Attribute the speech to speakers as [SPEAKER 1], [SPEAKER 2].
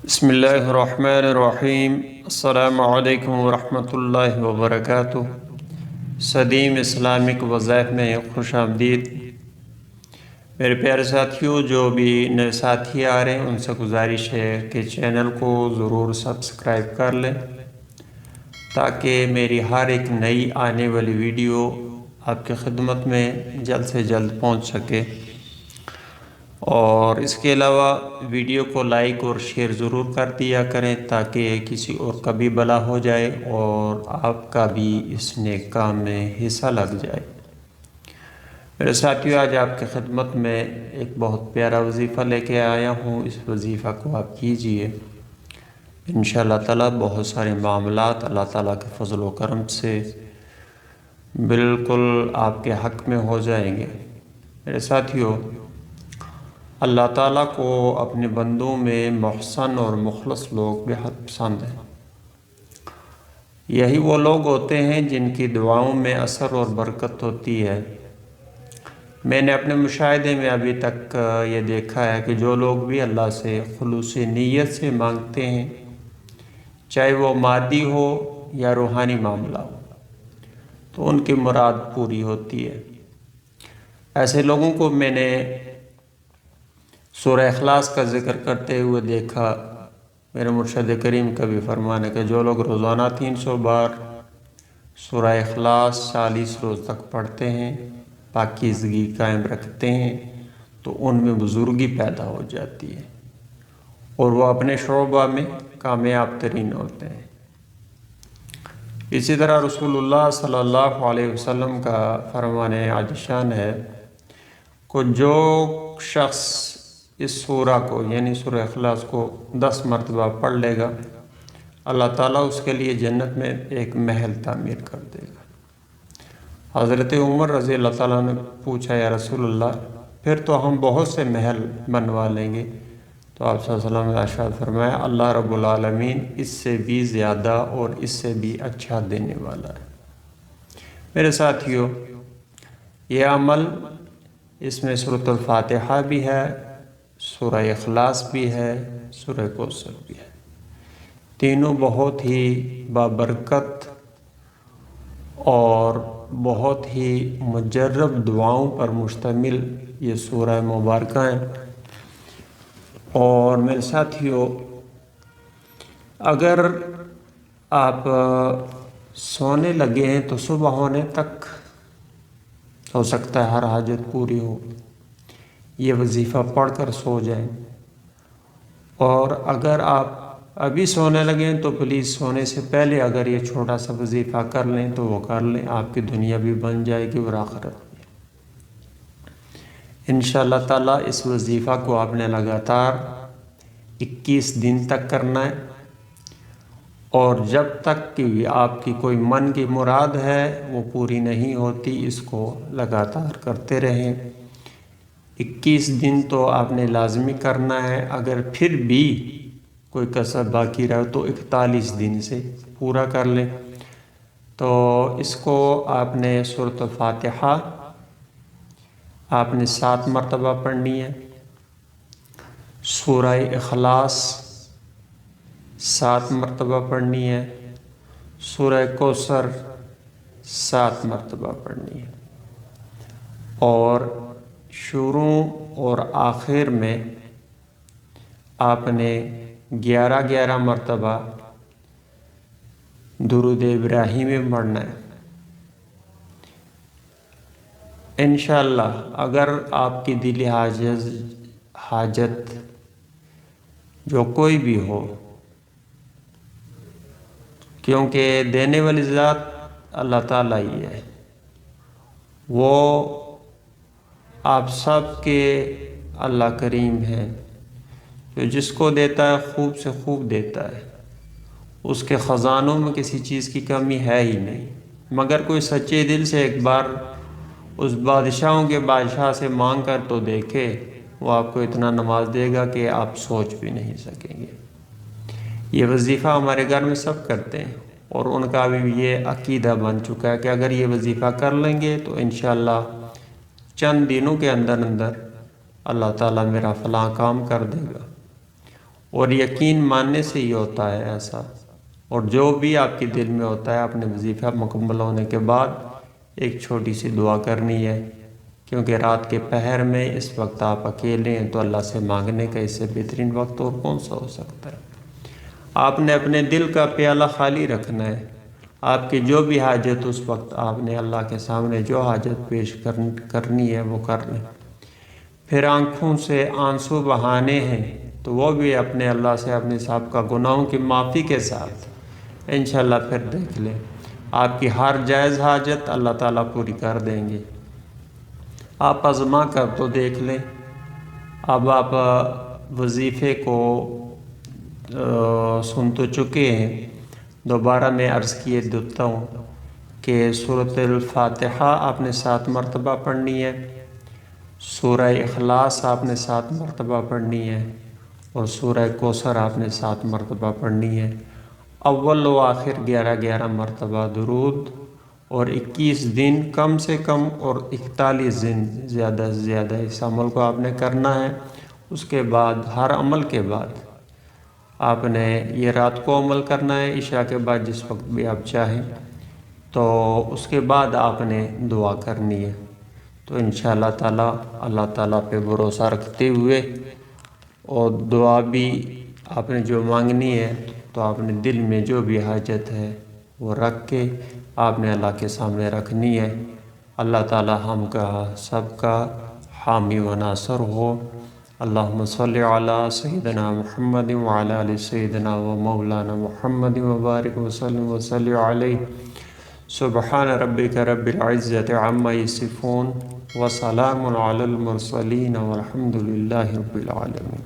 [SPEAKER 1] بسم اللہ الرحمن الرحیم۔ السلام علیکم ورحمۃ اللہ وبرکاتہ۔ صدیم اسلامک وظائف میں خوش آمدید۔ میرے پیارے ساتھیوں، جو بھی نئے ساتھی آ رہے ہیں ان سے گزارش ہے کہ چینل کو ضرور سبسکرائب کر لیں تاکہ میری ہر ایک نئی آنے والی ویڈیو آپ کی خدمت میں جلد سے جلد پہنچ سکے، اور اس کے علاوہ ویڈیو کو لائک اور شیئر ضرور کر دیا کریں تاکہ کسی اور کا بھی بھلا ہو جائے اور آپ کا بھی اس نیک کام میں حصہ لگ جائے۔ میرے ساتھیوں، آج آپ کی خدمت میں ایک بہت پیارا وظیفہ لے کے آیا ہوں۔ اس وظیفہ کو آپ کیجئے، انشاءاللہ تعالیٰ بہت سارے معاملات اللہ تعالیٰ کے فضل و کرم سے بالکل آپ کے حق میں ہو جائیں گے۔ میرے ساتھیوں، اللہ تعالیٰ کو اپنے بندوں میں محسن اور مخلص لوگ بے حد پسند ہیں۔ یہی وہ لوگ ہوتے ہیں جن کی دعاؤں میں اثر اور برکت ہوتی ہے۔ میں نے اپنے مشاہدے میں ابھی تک یہ دیکھا ہے کہ جو لوگ بھی اللہ سے خلوص نیت سے مانگتے ہیں، چاہے وہ مادی ہو یا روحانی معاملہ ہو، تو ان کی مراد پوری ہوتی ہے۔ ایسے لوگوں کو میں نے سورہ اخلاص کا ذکر کرتے ہوئے دیکھا۔ میرے مرشد کریم کا بھی فرمان ہے کہ جو لوگ روزانہ 300 بار سورہ اخلاص 40 روز تک پڑھتے ہیں، پاکیزگی قائم رکھتے ہیں، تو ان میں بزرگی پیدا ہو جاتی ہے اور وہ اپنے شعبہ میں کامیاب ترین ہوتے ہیں۔ اسی طرح رسول اللہ صلی اللہ علیہ وسلم کا فرمان عالی شان ہے کہ جو شخص اس سورہ کو یعنی سورہ اخلاص کو 10 مرتبہ پڑھ لے گا، اللہ تعالیٰ اس کے لیے جنت میں ایک محل تعمیر کر دے گا۔ حضرت عمر رضی اللہ تعالیٰ نے پوچھا، یا رسول اللہ، پھر تو ہم بہت سے محل بنوا لیں گے؟ تو آپ صلی اللہ علیہ وسلم نے ارشاد فرمایا، اللہ رب العالمین اس سے بھی زیادہ اور اس سے بھی اچھا دینے والا ہے۔ میرے ساتھیوں، یہ عمل، اس میں سورۃ الفاتحہ بھی ہے، سورہ اخلاص بھی ہے، سورہ کوثر بھی ہے۔ تینوں بہت ہی بابرکت اور بہت ہی مجرب دعاؤں پر مشتمل یہ سورہ مبارکہ ہیں۔ اور میرے ساتھیوں، اگر آپ سونے لگے ہیں تو صبح ہونے تک ہو سکتا ہے ہر حاجت پوری ہو، یہ وظیفہ پڑھ کر سو جائیں۔ اور اگر آپ ابھی سونے لگیں تو پلیز سونے سے پہلے اگر یہ چھوٹا سا وظیفہ کر لیں تو وہ کر لیں، آپ کی دنیا بھی بن جائے گی اور آخرت بھی۔ انشاءاللہ تعالیٰ اس وظیفہ کو آپ نے لگاتار 21 دن تک کرنا ہے، اور جب تک کہ آپ کی کوئی من کی مراد ہے وہ پوری نہیں ہوتی، اس کو لگاتار کرتے رہیں۔ 21 دن تو آپ نے لازمی کرنا ہے۔ اگر پھر بھی کوئی کسر باقی رہے تو 41 دن سے پورا کر لیں۔ تو اس کو آپ نے سورۃ الفاتحہ آپ نے 7 مرتبہ پڑھنی ہے، سورہ اخلاص 7 مرتبہ پڑھنی ہے، سورہ کوثر 7 مرتبہ پڑھنی ہے، اور شروع اور آخر میں آپ نے 11 مرتبہ درود ابراہیمی پڑھنا ہے۔ انشاءاللہ اگر آپ کی دلی حاجت جو کوئی بھی ہو، کیونکہ دینے والی ذات اللہ تعالیٰ ہی ہے، وہ آپ سب کے اللہ کریم ہے، جو جس کو دیتا ہے خوب سے خوب دیتا ہے، اس کے خزانوں میں کسی چیز کی کمی ہے ہی نہیں۔ مگر کوئی سچے دل سے ایک بار اس بادشاہوں کے بادشاہ سے مانگ کر تو دیکھے، وہ آپ کو اتنا نواز دے گا کہ آپ سوچ بھی نہیں سکیں گے۔ یہ وظیفہ ہمارے گھر میں سب کرتے ہیں، اور ان کا بھی یہ عقیدہ بن چکا ہے کہ اگر یہ وظیفہ کر لیں گے تو انشاءاللہ چند دنوں کے اندر اللہ تعالیٰ میرا فلاں کام کر دے گا۔ اور یقین ماننے سے ہی ہوتا ہے ایسا۔ اور جو بھی آپ کے دل میں ہوتا ہے اپنے وظیفہ مکمل ہونے کے بعد ایک چھوٹی سی دعا کرنی ہے، کیونکہ رات کے پہر میں اس وقت آپ اکیلے ہیں، تو اللہ سے مانگنے کا اس سے بہترین وقت اور کون سا ہو سکتا ہے۔ آپ نے اپنے دل کا پیالہ خالی رکھنا ہے، آپ کی جو بھی حاجت اس وقت آپ نے اللہ کے سامنے جو حاجت پیش کرنی ہے وہ کر لیں۔ پھر آنکھوں سے آنسو بہانے ہیں تو وہ بھی اپنے اللہ سے اپنے سابقہ گناہوں کی معافی کے ساتھ انشاءاللہ پھر دیکھ لیں، آپ کی ہر جائز حاجت اللہ تعالیٰ پوری کر دیں گے۔ آپ آزما کر تو دیکھ لیں۔ اب آپ وظیفے کو سن تو چکے ہیں، دوبارہ میں عرض کیے دیتا ہوں کہ سورۃ الفاتحہ آپ نے 7 مرتبہ پڑھنی ہے، سورہ اخلاص آپ نے 7 مرتبہ پڑھنی ہے، اور سورہ کوثر آپ نے 7 مرتبہ پڑھنی ہے۔ اول و آخر 11 مرتبہ درود، اور 21 دن کم سے کم اور 41 دن زیادہ سے زیادہ اس عمل کو آپ نے کرنا ہے۔ اس کے بعد ہر عمل کے بعد آپ نے یہ رات کو عمل کرنا ہے، عشاء کے بعد جس وقت بھی آپ چاہیں، تو اس کے بعد آپ نے دعا کرنی ہے۔ تو انشاءاللہ تعالیٰ اللہ تعالیٰ پہ بھروسہ رکھتے ہوئے، اور دعا بھی آپ نے جو مانگنی ہے تو آپ نے دل میں جو بھی حاجت ہے وہ رکھ کے آپ نے اللہ کے سامنے رکھنی ہے۔ اللہ تعالیٰ ہم کا سب کا حامی و ناصر ہو۔ اللہم صلی علی سیدنا محمد وعلی آل سیدنا و مولانا محمد وبارک وسلم وصلی علیہ۔ سبحان ربک رب العزت عما یصفون وسلام علی المرسلین والحمد للہ رب العالمین۔